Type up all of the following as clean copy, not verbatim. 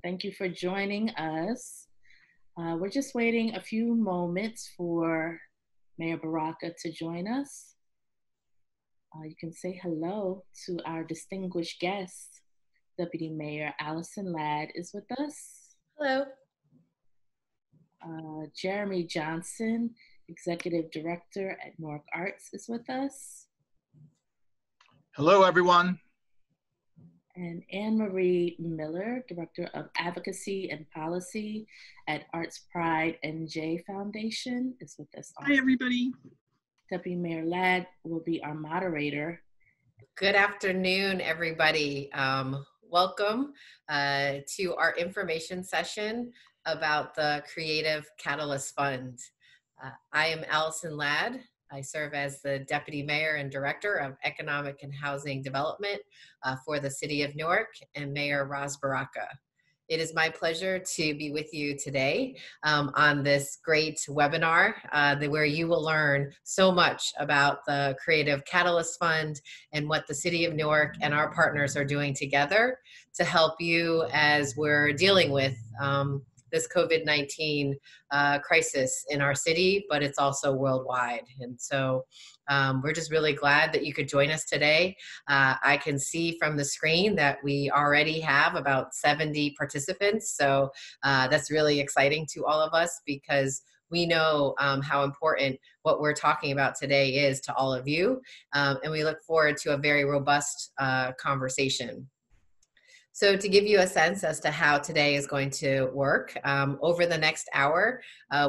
Thank you for joining us. We're just waiting a few moments for Mayor Baraka to join us. You can say hello to our distinguished guest. Deputy Mayor Allison Ladd is with us. Hello. Jeremy Johnson, Executive Director at Newark Arts, is with us. Hello, everyone. And Anne Marie Miller, Director of Advocacy and Policy at Arts Pride NJ Foundation, is with us also. Hi, everybody. Deputy Mayor Ladd will be our moderator. Good afternoon, everybody. Welcome to our information session about the Creative Catalyst Fund. I am Allison Ladd. I serve as the Deputy Mayor and Director of Economic and Housing Development for the City of Newark and Mayor Ras Baraka. It is my pleasure to be with you today on this great webinar where you will learn so much about the Creative Catalyst Fund and what the City of Newark and our partners are doing together to help you as we're dealing with this COVID-19 crisis in our city, but it's also worldwide. And so we're just really glad that you could join us today. I can see from the screen that we already have about 70 participants. So that's really exciting to all of us because we know how important what we're talking about today is to all of you. And we look forward to a very robust conversation. So to give you a sense as to how today is going to work, over the next hour,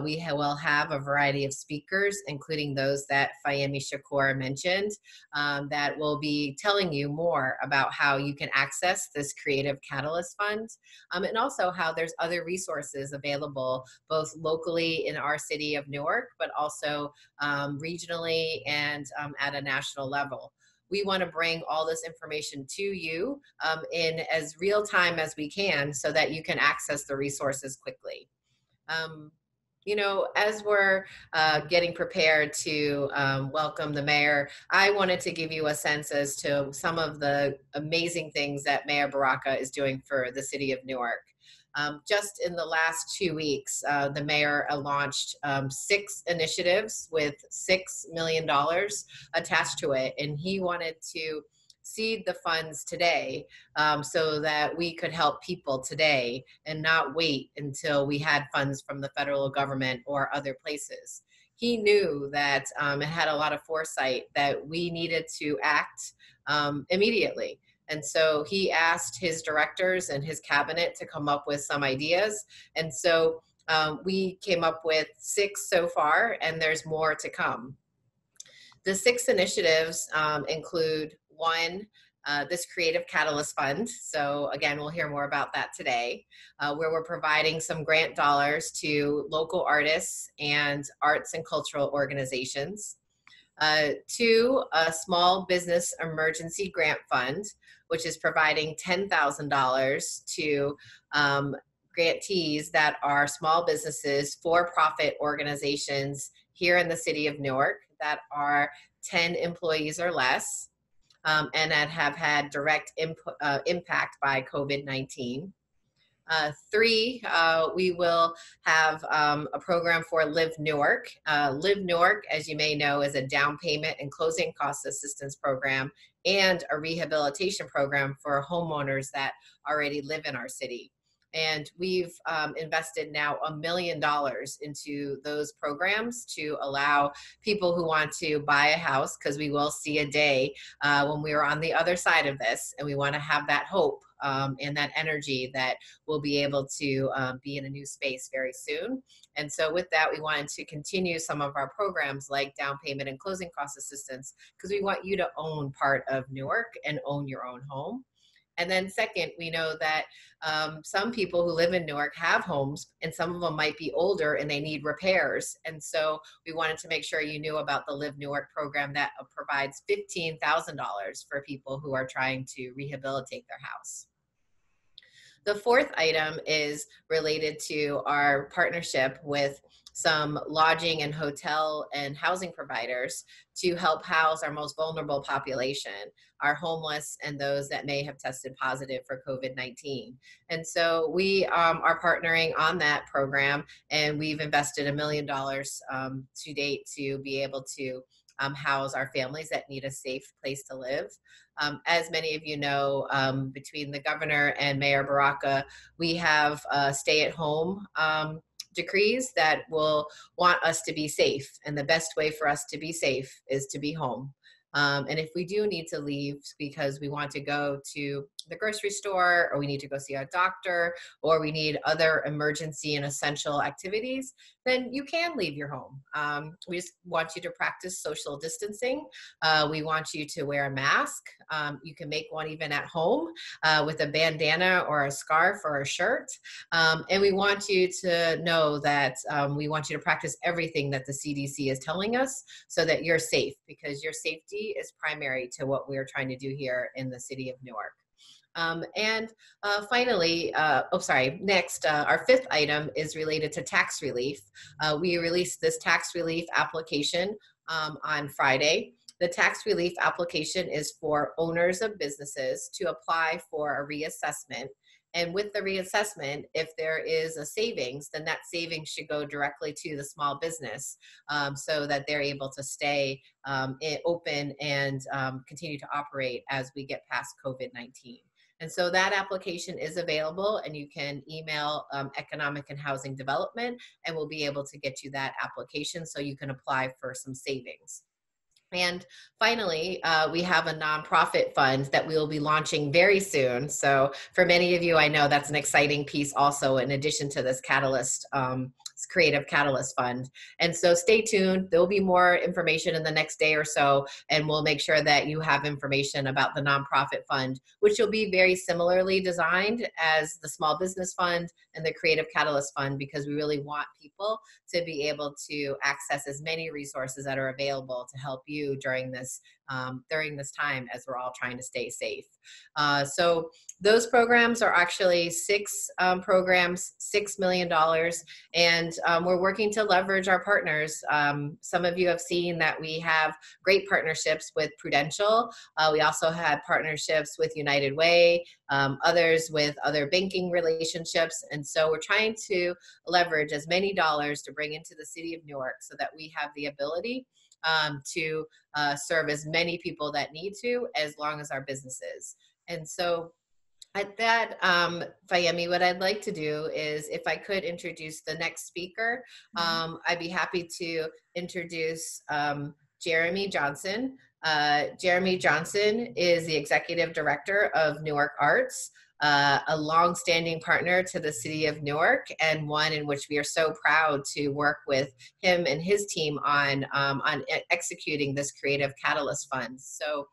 we will have a variety of speakers, including those that Fayemi Shakur mentioned, that will be telling you more about how you can access this Creative Catalyst Fund, and also how there's other resources available, both locally in our city of Newark, but also regionally and at a national level. We want to bring all this information to you in as real time as we can so that you can access the resources quickly. You know, as we're getting prepared to welcome the mayor, I wanted to give you a sense as to some of the amazing things that Mayor Baraka is doing for the city of Newark. Just in the last 2 weeks, the mayor launched 6 initiatives with $6 million attached to it, and he wanted to seed the funds today so that we could help people today and not wait until we had funds from the federal government or other places. He knew that and had a lot of foresight that we needed to act immediately. And so he asked his directors and his cabinet to come up with some ideas. And so we came up with 6 so far, and there's more to come. The 6 initiatives include 1, this Creative Catalyst Fund. So again, we'll hear more about that today, where we're providing some grant dollars to local artists and arts and cultural organizations. 2, a small business emergency grant fund, which is providing $10,000 to grantees that are small businesses, for-profit organizations here in the city of Newark that are 10 employees or less and that have had direct impact by COVID-19. 3, we will have a program for Live Newark. Live Newark, as you may know, is a down payment and closing cost assistance program and a rehabilitation program for homeowners that already live in our city. And we've invested now $1 million into those programs to allow people who want to buy a house, because we will see a day when we are on the other side of this, and we want to have that hope and that energy that we'll be able to be in a new space very soon. And so with that, we wanted to continue some of our programs like down payment and closing cost assistance, because we want you to own part of Newark and own your own home. And then second, we know that some people who live in Newark have homes, and some of them might be older and they need repairs. And so we wanted to make sure you knew about the Live Newark program that provides $15,000 for people who are trying to rehabilitate their house. The fourth item is related to our partnership with some lodging and hotel and housing providers to help house our most vulnerable population, our homeless and those that may have tested positive for COVID-19. And so we are partnering on that program, and we've invested $1 million to date to be able to house our families that need a safe place to live. As many of you know, between the governor and Mayor Baraka, we have stay-at-home decrees that will want us to be safe. And the best way for us to be safe is to be home. And if we do need to leave because we want to go to the grocery store, or we need to go see our doctor, or we need other emergency and essential activities, then you can leave your home. We just want you to practice social distancing. We want you to wear a mask. You can make one even at home with a bandana or a scarf or a shirt. And we want you to know that we want you to practice everything that the CDC is telling us so that you're safe, because your safety is primary to what we're trying to do here in the city of Newark. Finally, next, our fifth item is related to tax relief. We released this tax relief application on Friday. The tax relief application is for owners of businesses to apply for a reassessment. And with the reassessment, if there is a savings, then that savings should go directly to the small business so that they're able to stay open and continue to operate as we get past COVID-19. And so that application is available, and you can email Economic and Housing Development, and we'll be able to get you that application so you can apply for some savings. And finally, we have a nonprofit fund that we will be launching very soon. So for many of you, I know that's an exciting piece also, in addition to this Catalyst, Creative Catalyst Fund. And so stay tuned. There'll be more information in the next day or so, and we'll make sure that you have information about the nonprofit fund, which will be very similarly designed as the Small Business Fund and the Creative Catalyst Fund, because we really want people to be able to access as many resources that are available to help you during this time as we're all trying to stay safe. So those programs are actually six programs, $6 million, and we're working to leverage our partners. Some of you have seen that we have great partnerships with Prudential. We also had partnerships with United Way, others with other banking relationships. And so we're trying to leverage as many dollars to bring into the city of Newark so that we have the ability to serve as many people that need to, as long as our businesses. And so at that, Fayemi, what I'd like to do is, if I could introduce the next speaker, I'd be happy to introduce Jeremy Johnson. Jeremy Johnson is the Executive Director of Newark Arts, a long-standing partner to the city of Newark, and one in which we are so proud to work with him and his team on executing this Creative Catalyst Fund. So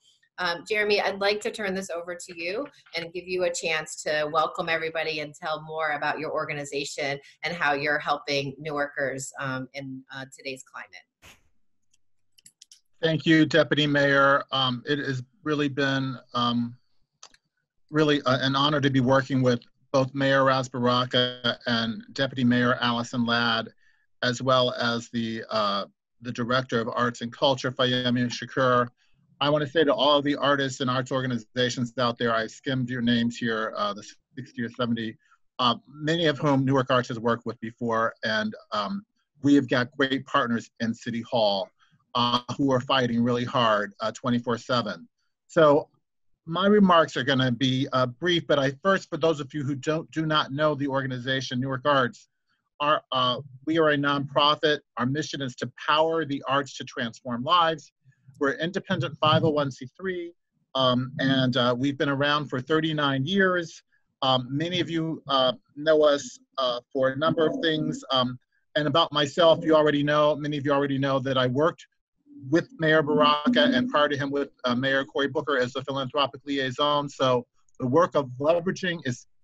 Jeremy, I'd like to turn this over to you and give you a chance to welcome everybody and tell more about your organization and how you're helping Newarkers in today's climate. Thank you, Deputy Mayor. It has really been an honor to be working with both Mayor Ras Baraka and Deputy Mayor Allison Ladd, as well as the Director of Arts and Culture, Fayemi Shakur. I want to say to all of the artists and arts organizations out there, I skimmed your names here, the 60 or 70, many of whom Newark Arts has worked with before, and we have got great partners in City Hall who are fighting really hard 24/7. So my remarks are going to be brief, but first, for those of you who do not know the organization, Newark Arts, we are a nonprofit. Our mission is to power the arts to transform lives. We're an independent 501c3, and we've been around for 39 years. Many of you know us for a number of things. And about myself, many of you already know that I worked with Mayor Baraka, and prior to him with Mayor Cory Booker as the philanthropic liaison. So the work of leveraging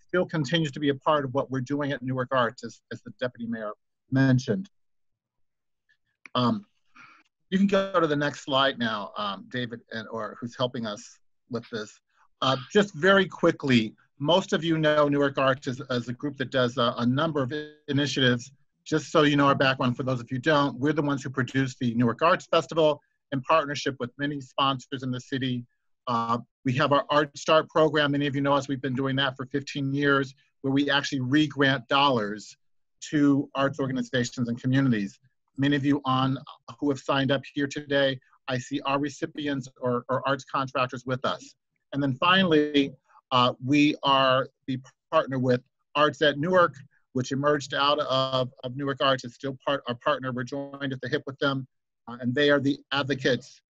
still continues to be a part of what we're doing at Newark Arts, as the Deputy Mayor mentioned. You can go to the next slide now, David, or who's helping us with this. Just very quickly, Most of you know Newark Arts as a group that does a number of initiatives. Just so you know our background, for those of you who don't, we're the ones who produce the Newark Arts Festival in partnership with many sponsors in the city. We have our Art Start program. Many of you know us, we've been doing that for 15 years, where we actually re-grant dollars to arts organizations and communities. Many of you who have signed up here today, I see our recipients or arts contractors with us. And then finally, we are the partner with Arts at Newark, which emerged out of Newark Arts. It's still our partner. We're joined at the hip with them. And they are the advocates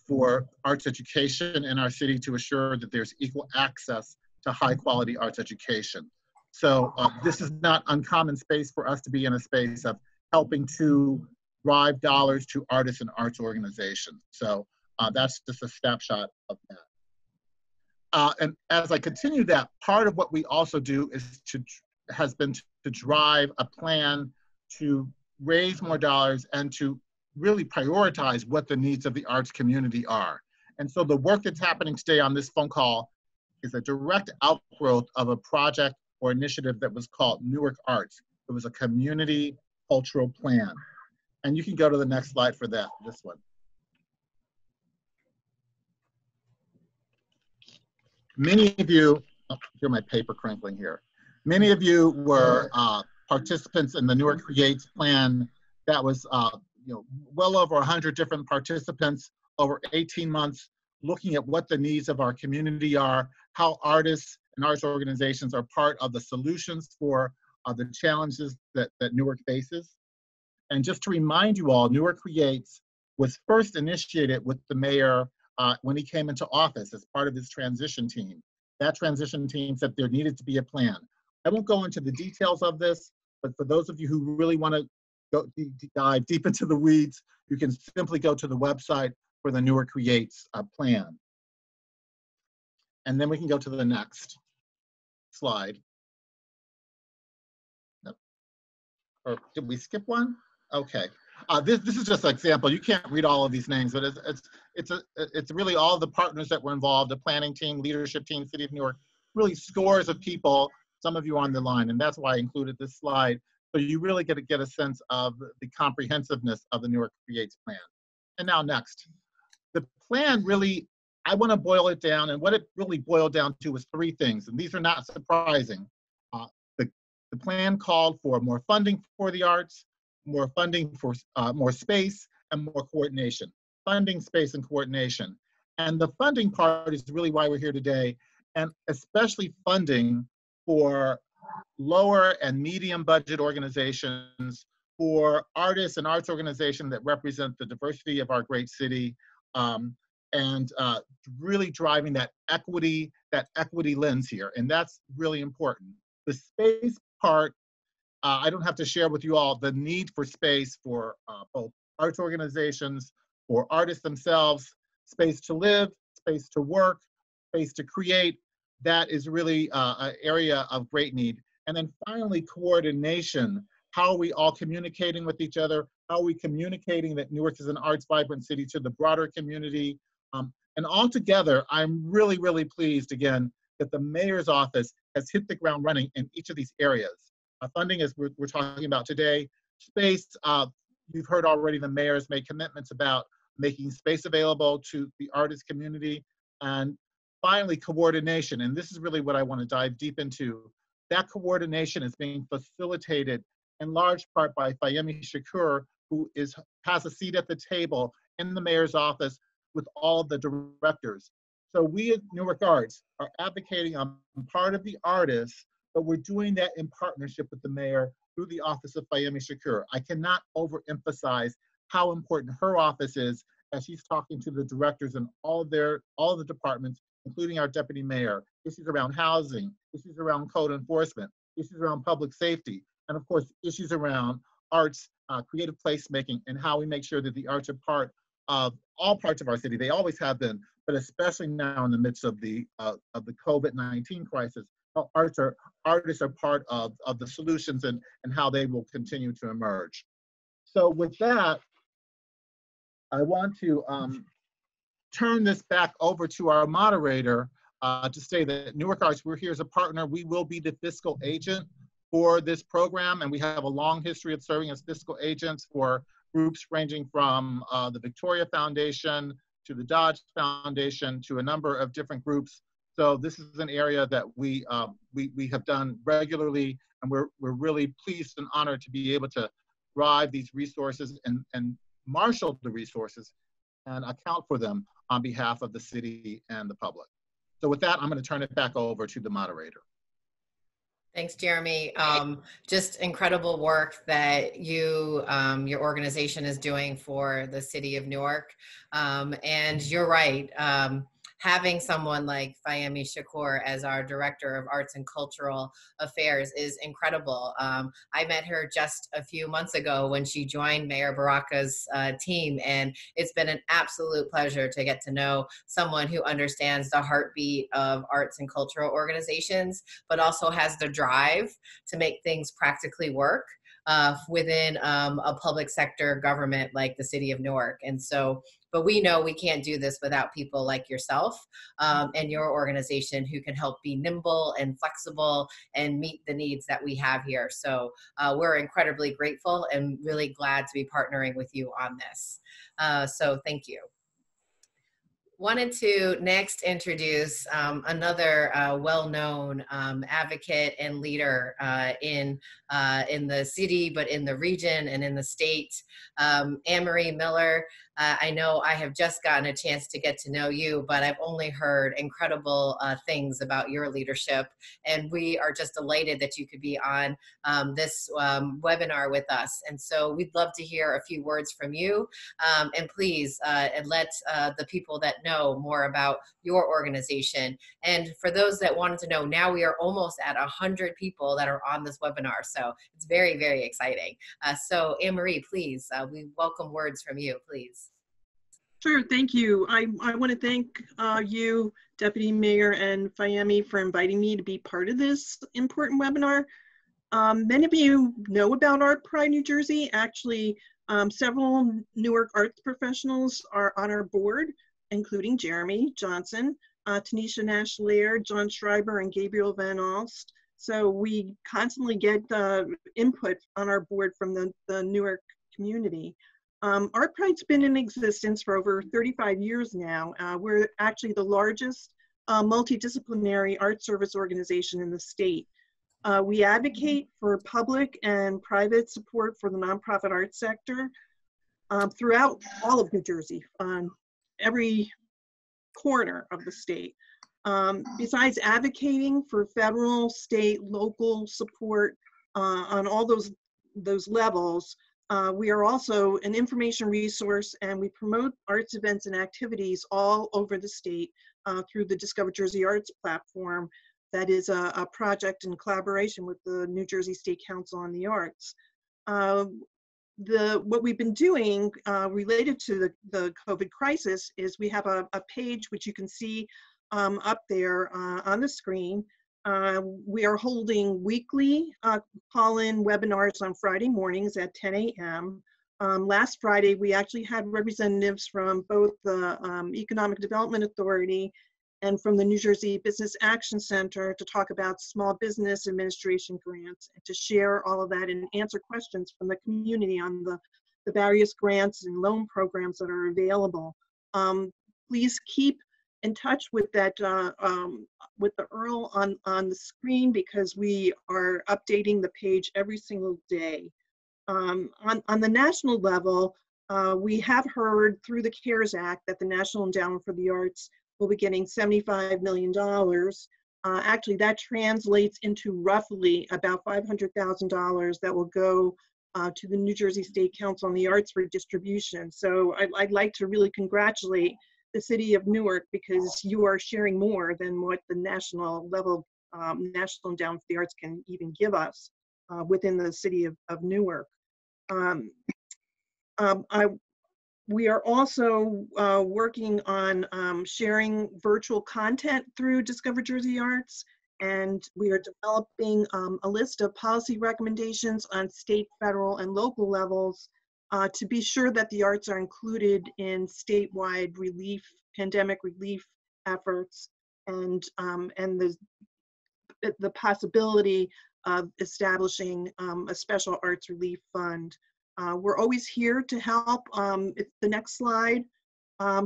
for arts education in our city to assure that there's equal access to high quality arts education. So this is not uncommon space for us to be in a space of helping to drive dollars to artists and arts organizations. So that's just a snapshot of that. And as I continue that, part of what we also do has been to drive a plan to raise more dollars and to really prioritize what the needs of the arts community are. And so the work that's happening today on this phone call is a direct outgrowth of a project or initiative that was called Newark Arts. It was a community cultural plan. And you can go to the next slide for that, this one. Many of you, hear my paper crinkling here. Many of you were participants in the Newark Creates plan that was well over 100 different participants over 18 months, looking at what the needs of our community are, how artists and arts organizations are part of the solutions for the challenges that Newark faces. And just to remind you all, Newark Creates was first initiated with the mayor when he came into office as part of his transition team. That transition team said there needed to be a plan. I won't go into the details of this, but for those of you who really want to dive deep into the weeds, you can simply go to the website for the Newark Creates plan. And then we can go to the next slide. Nope. Or did we skip one? Okay. This is just an example. You can't read all of these names, but it's really all the partners that were involved, the planning team, leadership team, City of Newark, really scores of people, some of you on the line, and that's why I included this slide. So you really get a sense of the comprehensiveness of the Newark Creates plan. And now next. The plan really, I want to boil it down, and what it really boiled down to was three things, and these are not surprising. The plan called for more funding for the arts, more funding for more space, and more coordination. Funding, space, and coordination. And the funding part is really why we're here today, and especially funding for lower and medium budget organizations, for artists and arts organizations that represent the diversity of our great city, and really driving that equity lens here. And that's really important. The space part, I don't have to share with you all the need for space for both arts organizations, for artists themselves, space to live, space to work, space to create. That is really an area of great need. And then finally, coordination. How are we all communicating with each other? How are we communicating that Newark is an arts vibrant city to the broader community? And altogether, I'm really, really pleased, again, that the mayor's office has hit the ground running in each of these areas. Funding, as we're talking about today. Space, you've heard already the mayor's made commitments about making space available to the artist community. And finally, coordination. And this is really what I want to dive deep into. That coordination is being facilitated in large part by Fayemi Shakur, who has a seat at the table in the mayor's office with all of the directors. So we at Newark Arts are advocating on part of the artists, but we're doing that in partnership with the mayor through the office of Fayemi Shakur. I cannot overemphasize how important her office is as she's talking to the directors in all the departments, including our deputy mayor, issues around housing, issues around code enforcement, issues around public safety, and of course, issues around arts, creative placemaking, and how we make sure that the arts are part of all parts of our city. They always have been, but especially now in the midst of the COVID-19 crisis, how artists are part of the solutions and how they will continue to emerge. So with that, I want to turn this back over to our moderator, to say that Newark Arts, we're here as a partner. We will be the fiscal agent for this program, and we have a long history of serving as fiscal agents for groups ranging from the Victoria Foundation to the Dodge Foundation to a number of different groups. So this is an area that we have done regularly, and we're really pleased and honored to be able to drive these resources and marshal the resources and account for them on behalf of the city and the public. So with that, I'm going to turn it back over to the moderator. Thanks, Jeremy. Just incredible work that you, your organization is doing for the city of Newark. And you're right. Having someone like Fayemi Shakur as our Director of Arts and Cultural Affairs is incredible. I met her just a few months ago when she joined Mayor Baraka's team, and it's been an absolute pleasure to get to know someone who understands the heartbeat of arts and cultural organizations, but also has the drive to make things practically work within a public sector government like the city of Newark. And so, but we know we can't do this without people like yourself and your organization who can help be nimble and flexible and meet the needs that we have here. So we're incredibly grateful and really glad to be partnering with you on this. So thank you. Wanted to next introduce another well-known advocate and leader in the city, but in the region and in the state, Anne-Marie Miller. I know I have just gotten a chance to get to know you, but I've only heard incredible things about your leadership, and we are just delighted that you could be on this webinar with us. And so we'd love to hear a few words from you, and please let the people that know more about your organization. And for those that wanted to know, now we are almost at 100 people that are on this webinar, so it's very, very exciting. So Anne-Marie, please, we welcome words from you, please. Sure, thank you. I want to thank you, Deputy Mayor and Fayemi, for inviting me to be part of this important webinar. Many of you know about Art Pride New Jersey. Actually, several Newark arts professionals are on our board, including Jeremy Johnson, Tanisha Nash-Laird, John Schreiber, and Gabriel Van Alst. So we constantly get input on our board from the Newark community. Art Pride's been in existence for over 35 years now. We're actually the largest multidisciplinary art service organization in the state. We advocate for public and private support for the nonprofit arts sector throughout all of New Jersey, every corner of the state. Besides advocating for federal, state, local support on all those levels, we are also an information resource, and we promote arts events and activities all over the state through the Discover Jersey Arts platform. That is a project in collaboration with the New Jersey State Council on the Arts. What we've been doing related to the COVID crisis is we have a page which you can see up there on the screen. We are holding weekly call-in webinars on Friday mornings at 10 a.m. Last Friday, we actually had representatives from both the Economic Development Authority and from the New Jersey Business Action Center to talk about small business administration grants and to share all of that and answer questions from the community on the various grants and loan programs that are available. Please keep in touch with that with the URL on the screen, because we are updating the page every single day. On the national level, we have heard through the CARES Act that the National Endowment for the Arts will be getting $75 million. Actually, that translates into roughly about $500,000 that will go to the New Jersey State Council on the Arts for distribution. So I'd like to really congratulate the city of Newark, because you are sharing more than what the national level, National Endowment for the Arts can even give us within the city of Newark. We are also working on sharing virtual content through Discover Jersey Arts, and we are developing a list of policy recommendations on state, federal, and local levels to be sure that the arts are included in statewide relief, pandemic relief efforts. and the possibility of establishing a special arts relief fund. We're always here to help. It's the next slide.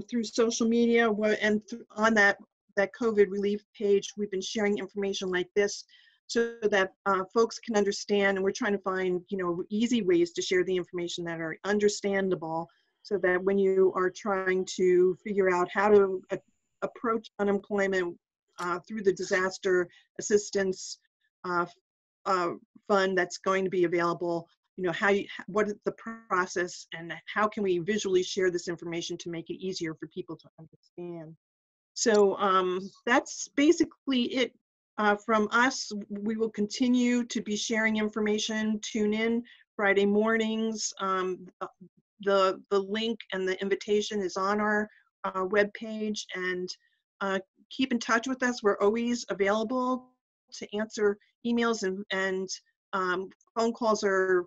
Through social media and on that COVID relief page, we've been sharing information like this so that folks can understand, and we're trying to find, you know, easy ways to share the information that are understandable, so that when you are trying to figure out how to approach unemployment through the disaster assistance fund that's going to be available, you know, what is the process and how can we visually share this information to make it easier for people to understand. So that's basically it from us. We will continue to be sharing information. Tune in Friday mornings. The link and the invitation is on our webpage, and keep in touch with us. We're always available to answer emails, and phone calls are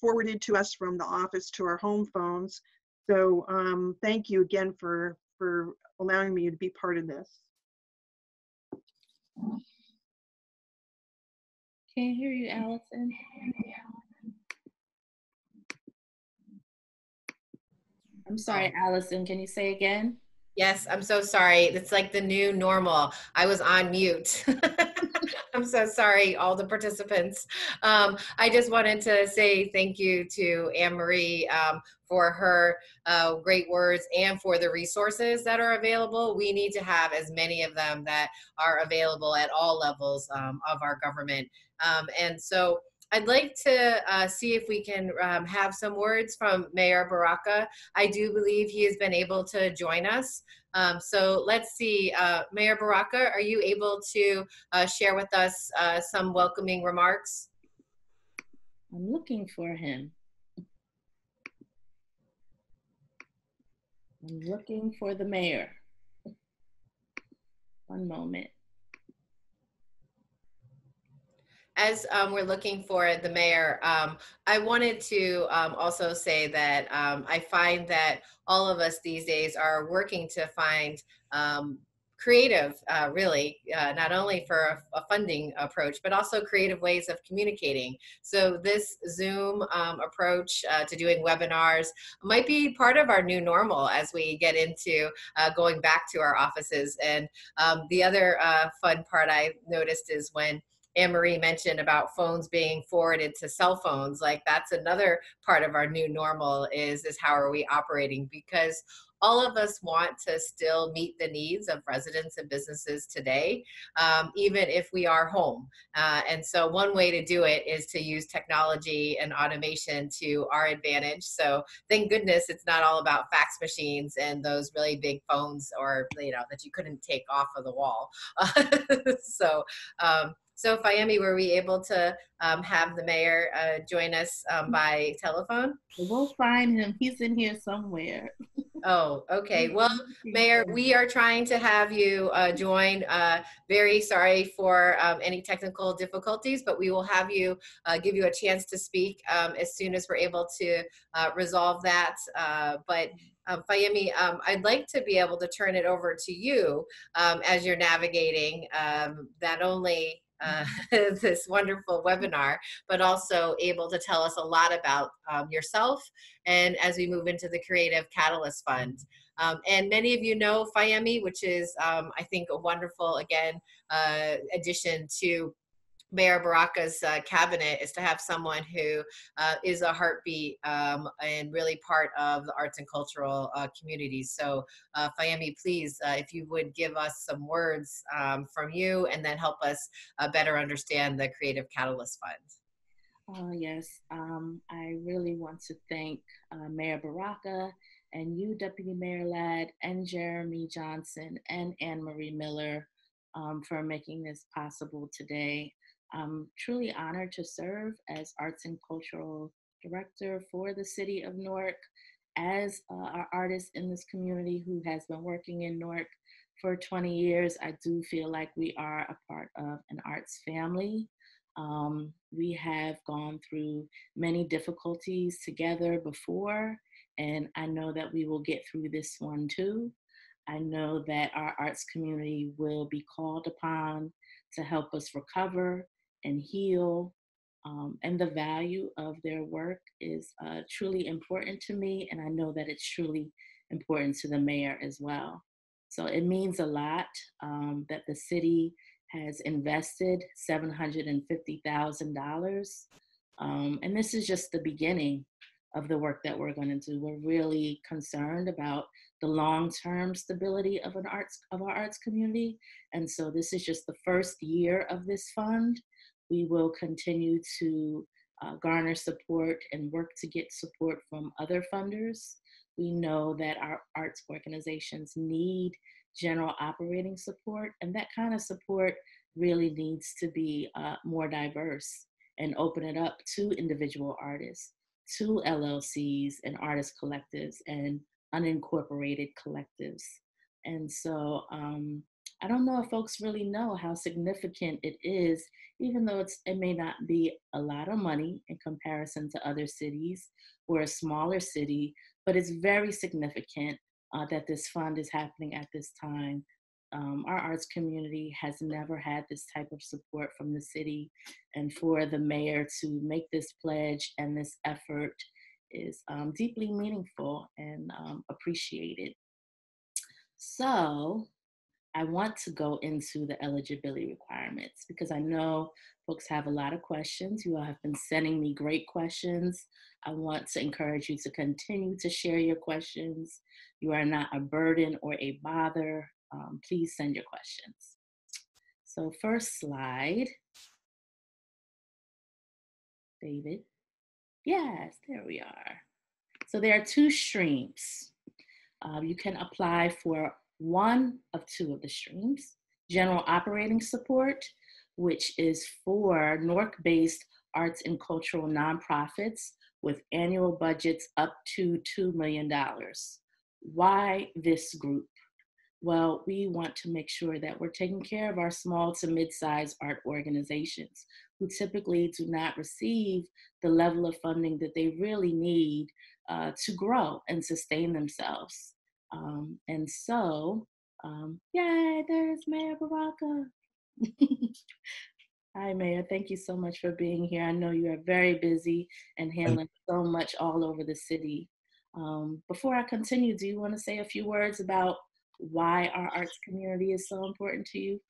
forwarded to us from the office to our home phones. So thank you again for allowing me to be part of this. Can't hear you, Allison. I'm sorry, Allison, can you say again? Yes, I'm so sorry. It's like the new normal. I was on mute. I'm so sorry, all the participants. I just wanted to say thank you to Anne-Marie for her great words and for the resources that are available. We need to have as many of them that are available at all levels of our government. And so I'd like to see if we can have some words from Mayor Baraka. I do believe he has been able to join us. So let's see, Mayor Baraka, are you able to share with us some welcoming remarks? I'm looking for him. I'm looking for the mayor. One moment. As we're looking for the mayor, I wanted to also say that I find that all of us these days are working to find creative, really, not only for a funding approach, but also creative ways of communicating. So this Zoom approach to doing webinars might be part of our new normal as we get into going back to our offices. And the other fun part I noticed is when Anne-Marie mentioned about phones being forwarded to cell phones. Like that's another part of our new normal is how are we operating? Because all of us want to still meet the needs of residents and businesses today, even if we are home. And so one way to do it is to use technology and automation to our advantage. So thank goodness it's not all about fax machines and those really big phones, or you know, that you couldn't take off of the wall. So Fayemi, were we able to have the mayor join us by telephone? We'll find him. He's in here somewhere. Oh, okay. Well, Mayor, we are trying to have you join. Very sorry for any technical difficulties, but we will have you give you a chance to speak as soon as we're able to resolve that. But Fayemi, I'd like to be able to turn it over to you as you're navigating not only this wonderful webinar, but also able to tell us a lot about yourself and as we move into the Creative Catalyst Fund. And many of you know Fayemi, which is, I think, a wonderful, again, addition to Mayor Baraka's cabinet, is to have someone who is a heartbeat and really part of the arts and cultural communities. So Fayemi, please, if you would give us some words from you and then help us better understand the Creative Catalyst Fund. Yes, I really want to thank Mayor Baraka and you, Deputy Mayor Ladd, and Jeremy Johnson and Anne-Marie Miller for making this possible today. I'm truly honored to serve as Arts and Cultural Director for the City of Newark, as an artist in this community who has been working in Newark for 20 years. I do feel like we are a part of an arts family. We have gone through many difficulties together before, and I know that we will get through this one too. I know that our arts community will be called upon to help us recover and heal. And the value of their work is truly important to me. And I know that it's truly important to the mayor as well. So it means a lot that the city has invested $750,000. And this is just the beginning of the work that we're going to do. We're really concerned about the long-term stability of our arts community. And so this is just the first year of this fund. We will continue to garner support and work to get support from other funders. We know that our arts organizations need general operating support, and that kind of support really needs to be more diverse and open it up to individual artists, to LLCs and artist collectives and unincorporated collectives. And so I don't know if folks really know how significant it is, even though it may not be a lot of money in comparison to other cities or a smaller city, but it's very significant that this fund is happening at this time. Our arts community has never had this type of support from the city, and for the mayor to make this pledge and this effort is deeply meaningful and appreciated. So I want to go into the eligibility requirements because I know folks have a lot of questions. You all have been sending me great questions. I want to encourage you to continue to share your questions. You are not a burden or a bother. Please send your questions. So first slide. David. Yes, there we are. So there are two streams. You can apply for one of two of the streams: general operating support, which is for Newark-based arts and cultural nonprofits with annual budgets up to $2 million. Why this group? Well, we want to make sure that we're taking care of our small to mid-sized art organizations who typically do not receive the level of funding that they really need to grow and sustain themselves. And so, yay, there's Mayor Baraka. Hi, Mayor. Thank you so much for being here. I know you are very busy and handling so much all over the city. Before I continue, do you want to say a few words about why our arts community is so important to you?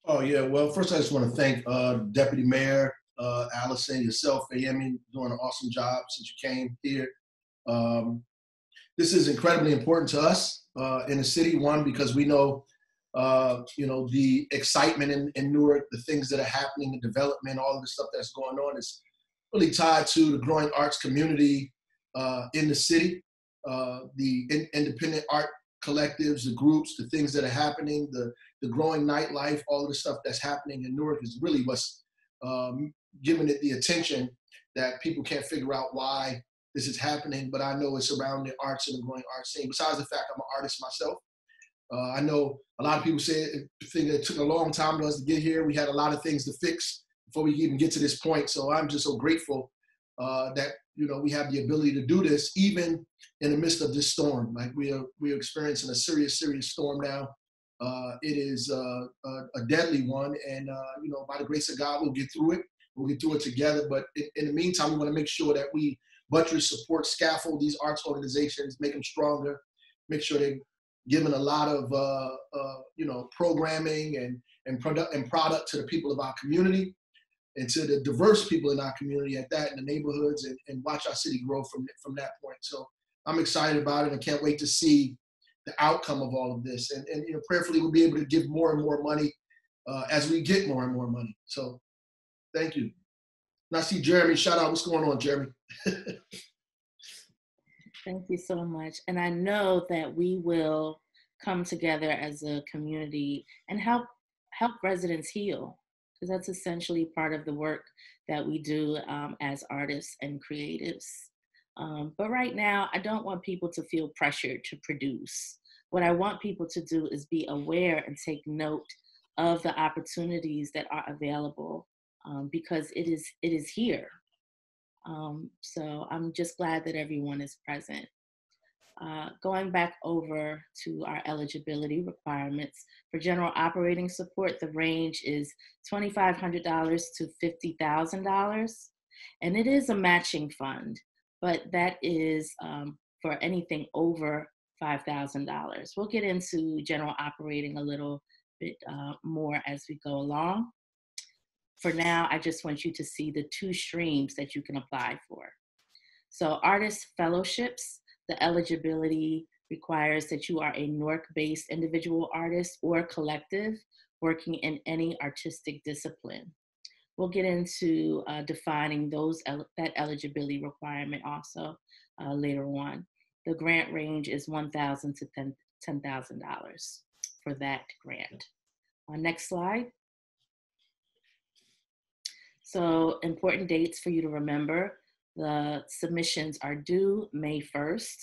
Oh, yeah. Well, first, I just want to thank Deputy Mayor Allison, yourself, AME, doing an awesome job since you came here. This is incredibly important to us in the city, one, because we know, the excitement in Newark, the things that are happening, the development, all of the stuff that's going on is really tied to the growing arts community in the city, the independent art collectives, the groups, the things that are happening, the growing nightlife, all of the stuff that's happening in Newark is really what's giving it the attention that people can't figure out why this is happening, but I know it's around the arts and the growing art scene. Besides the fact I'm an artist myself, I know a lot of people think it took a long time for us to get here. We had a lot of things to fix before we even get to this point. So I'm just so grateful that we have the ability to do this, even in the midst of this storm. Like we're experiencing a serious storm now. It is a deadly one, and by the grace of God, we'll get through it. We'll get through it together. But in the meantime, we want to make sure that we buttress, support, scaffold these arts organizations, make them stronger, make sure they're given a lot of programming and product to the people of our community and to the diverse people in our community at that, in the neighborhoods, and watch our city grow from that point. So I'm excited about it and can't wait to see the outcome of all of this. And prayerfully we'll be able to give more and more money as we get more and more money. So thank you. And I see Jeremy, shout out, what's going on, Jeremy? Thank you so much. And I know that we will come together as a community and help residents heal, because that's essentially part of the work that we do as artists and creatives. But right now, I don't want people to feel pressured to produce. What I want people to do is be aware and take note of the opportunities that are available, because it is here. So I'm just glad that everyone is present. Going back over to our eligibility requirements, for general operating support, the range is $2,500 to $50,000. And it is a matching fund, but that is for anything over $5,000. We'll get into general operating a little bit more as we go along. For now, I just want you to see the two streams that you can apply for. So artist fellowships, the eligibility requires that you are a Newark-based individual artist or collective working in any artistic discipline. We'll get into defining that eligibility requirement also later on. The grant range is $1,000 to $10,000 for that grant. Next slide. So important dates for you to remember. The submissions are due May 1st.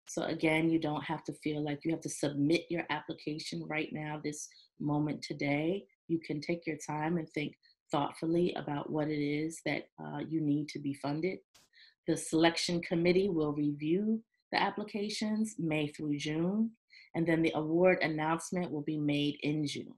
So again, you don't have to feel like you have to submit your application right now, this moment today. You can take your time and think thoughtfully about what it is that you need to be funded. The selection committee will review the applications May through June, and then the award announcement will be made in June.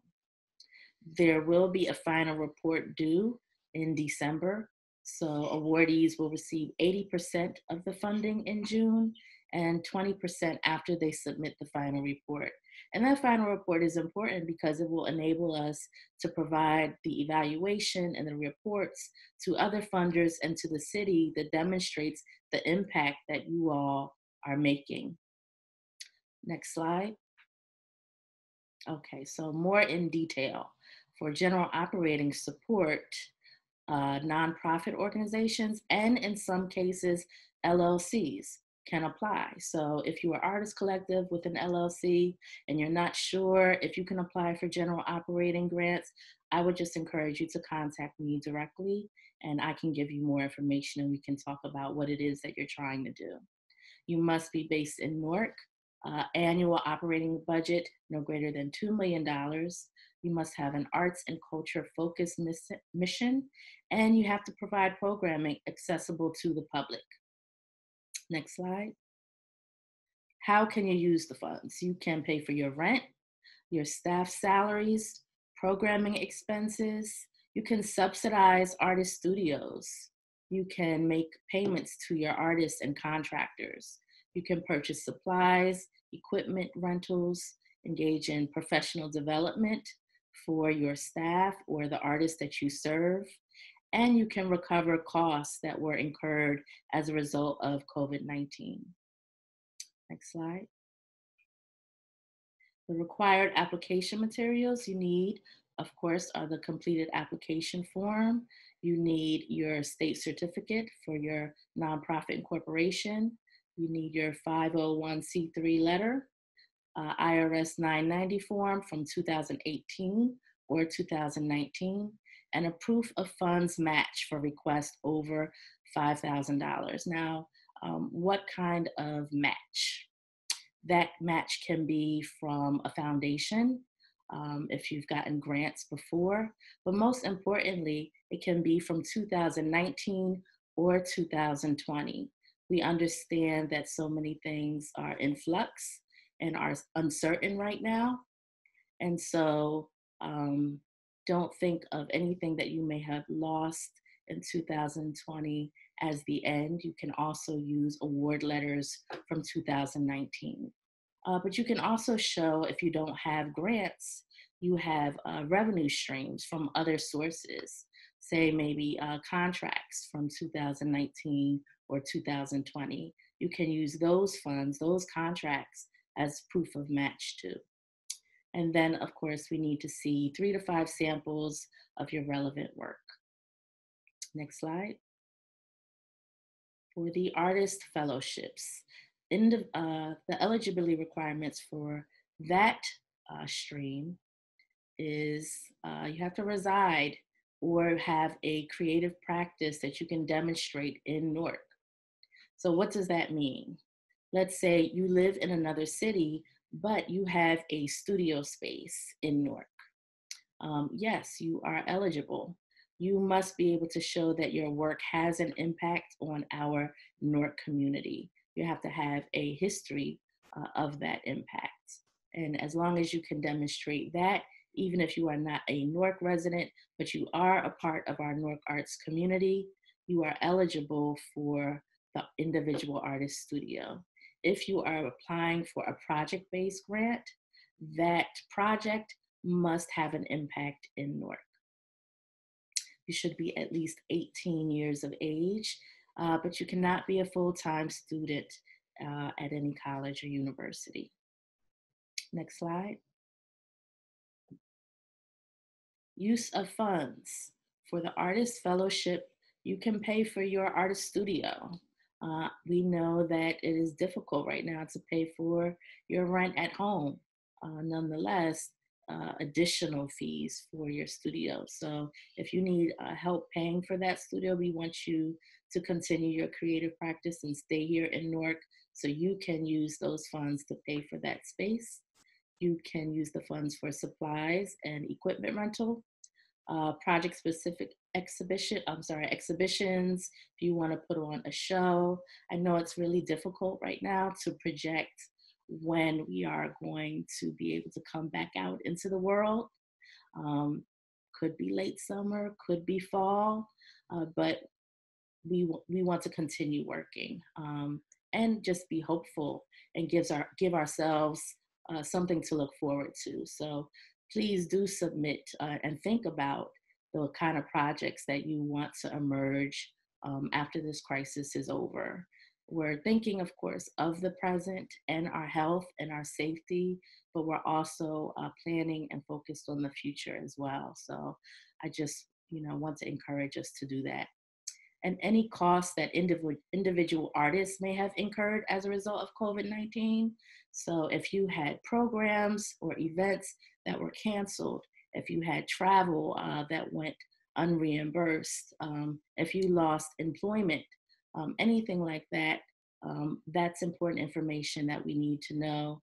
There will be a final report due in December. So awardees will receive 80% of the funding in June and 20% after they submit the final report. And that final report is important because it will enable us to provide the evaluation and the reports to other funders and to the city that demonstrates the impact that you all are making. Next slide. Okay, so more in detail. For general operating support, nonprofit organizations and in some cases, LLCs can apply. So if you are artist collective with an LLC and you're not sure if you can apply for general operating grants, I would just encourage you to contact me directly and I can give you more information and we can talk about what it is that you're trying to do. You must be based in Newark, annual operating budget no greater than $2 million. You must have an arts and culture focused mission, and you have to provide programming accessible to the public. Next slide. How can you use the funds? You can pay for your rent, your staff salaries, programming expenses. You can subsidize artist studios. You can make payments to your artists and contractors. You can purchase supplies, equipment rentals, engage in professional development for your staff or the artists that you serve, and you can recover costs that were incurred as a result of COVID-19. Next slide. The required application materials you need, of course, are the completed application form. You need your state certificate for your nonprofit incorporation. You need your 501c3 letter, IRS 990 form from 2018 or 2019, and a proof of funds match for requests over $5,000. Now, what kind of match? That match can be from a foundation, if you've gotten grants before, but most importantly, it can be from 2019 or 2020. We understand that so many things are in flux and are uncertain right now. And so don't think of anything that you may have lost in 2020 as the end. You can also use award letters from 2019. But you can also show, if you don't have grants, you have revenue streams from other sources, say maybe contracts from 2019 or 2020. You can use those funds, those contracts, as proof of match too. And then, of course, we need to see 3 to 5 samples of your relevant work. Next slide. For the artist fellowships, the eligibility requirements for that stream is you have to reside or have a creative practice that you can demonstrate in Newark. So what does that mean? Let's say you live in another city, but you have a studio space in Newark. Yes, you are eligible. You must be able to show that your work has an impact on our Newark community. You have to have a history of that impact. And as long as you can demonstrate that, even if you are not a Newark resident, but you are a part of our Newark Arts community, you are eligible for the individual artist studio. If you are applying for a project-based grant, that project must have an impact in Newark. You should be at least 18 years of age, but you cannot be a full-time student at any college or university. Next slide. Use of funds. For the Artist Fellowship, you can pay for your artist studio. We know that it is difficult right now to pay for your rent at home. Nonetheless, additional fees for your studio. So if you need help paying for that studio, we want you to continue your creative practice and stay here in Newark so you can use those funds to pay for that space. You can use the funds for supplies and equipment rental, project-specific exhibitions, if you want to put on a show. I know it's really difficult right now to project when we are going to be able to come back out into the world. Could be late summer, could be fall, but we want to continue working and just be hopeful and give ourselves something to look forward to. So please do submit and think about the kind of projects that you want to emerge after this crisis is over. We're thinking, of course, of the present and our health and our safety, but we're also planning and focused on the future as well. So I just, want to encourage us to do that. And any costs that individual artists may have incurred as a result of COVID-19. So if you had programs or events that were canceled, if you had travel that went unreimbursed, if you lost employment, anything like that, that's important information that we need to know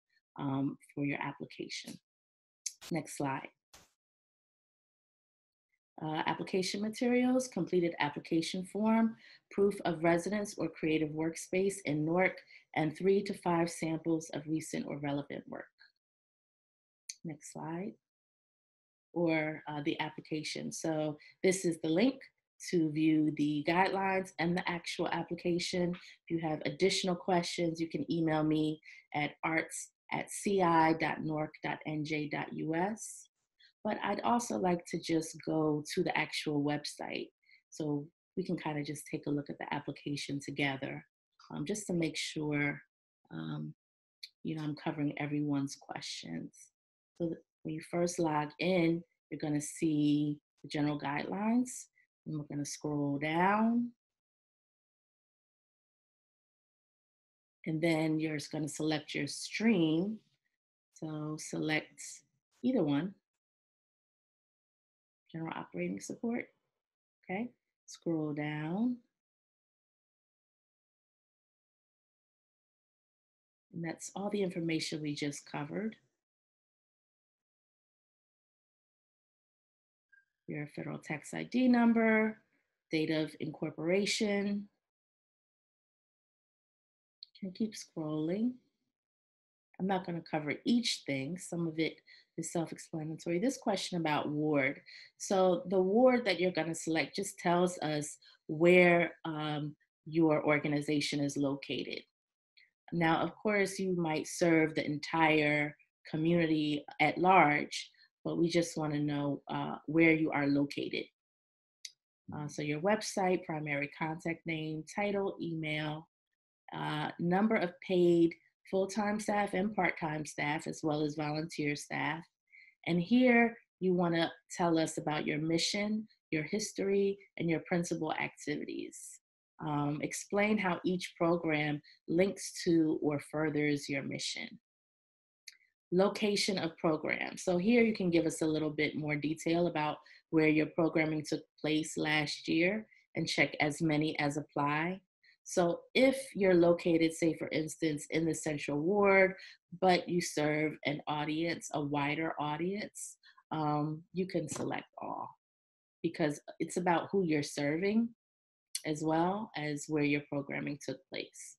for your application. Next slide. Application materials, completed application form, proof of residence or creative workspace in Newark, and 3 to 5 samples of recent or relevant work. Next slide. Or the application. So this is the link to view the guidelines and the actual application. If you have additional questions, you can email me at arts@ci.newark.nj.us. But I'd also like to just go to the actual website so we can kind of just take a look at the application together, just to make sure, I'm covering everyone's questions. So when you first log in, you're going to see the general guidelines, and we're going to scroll down. And then you're just going to select your stream. So select either one. General operating support, okay? Scroll down. And that's all the information we just covered. Your federal tax ID number, date of incorporation. Can keep scrolling. I'm not going to cover each thing. Some of it is self-explanatory. This question about ward. So the ward that you're going to select just tells us where your organization is located. Now, of course, you might serve the entire community at large, but we just want to know where you are located. So your website, primary contact name, title, email, number of paid full-time staff and part-time staff, as well as volunteer staff. And here you want to tell us about your mission, your history, and your principal activities. Explain how each program links to or furthers your mission. Location of programs. So here you can give us a little bit more detail about where your programming took place last year and check as many as apply. So if you're located, say for instance, in the Central Ward, but you serve an audience, a wider audience, you can select all, because it's about who you're serving as well as where your programming took place.